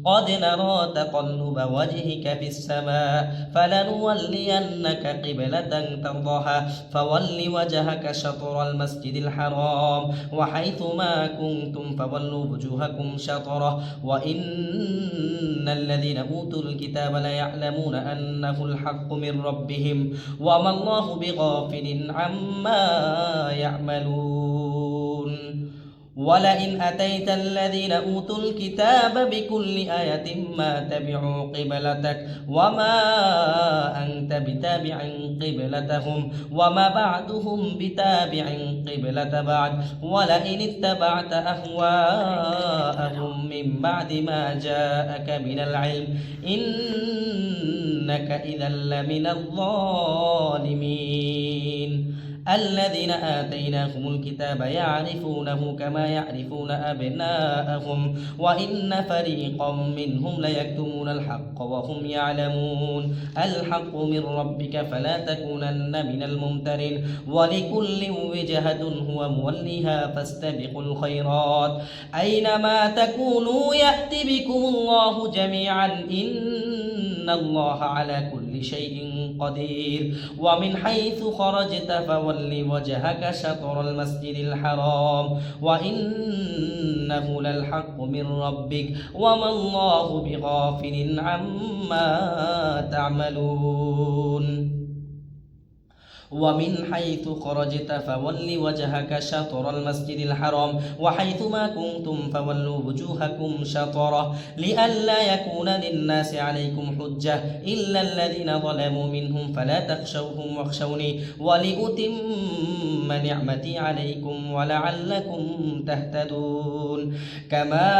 قد نرى تقلب وجهك في السماء فلنولينك قبلة ترضاها فول وجهك شطر المسجد الحرام وحيث ما كنتم فولوا وجوهكم شطره وإن الذين أوتوا الكتاب ليعلمون أنه الحق من ربهم وما الله بغافل عما يعملون ولئن أتيت الذين أوتوا الكتاب بكل آية ما تبعوا قبلتك وما أنت بتابع قبلتهم وما بعدهم بتابع قبلة بعد ولئن اتبعت أهواءهم من بعد ما جاءك من العلم إنك إذا لمن الظالمين الذين آتيناهم الكتاب يعرفونه كما يعرفون أبناءهم وإن فريقا منهم ليكتمون الحق وهم يعلمون الحق من ربك فلا تكونن من الممترين ولكل وجهة هو موليها فاستبقوا الخيرات أينما تكونوا يأت بكم الله جميعا إن الله على كل شيء قدير ومن حيث خرجت فول وجهك شطر المسجد الحرام وإنه للحق من ربك وما الله بغافل عما تعملون ومن حيث خرجت فول وجهك شطر المسجد الحرام وحيث ما كنتم فولوا وجوهكم شطره لئلا يكون للناس عليكم حجة إلا الذين ظلموا منهم فلا تخشوهم واخشوني ولأتم نعمتي عليكم ولعلكم تهتدون كما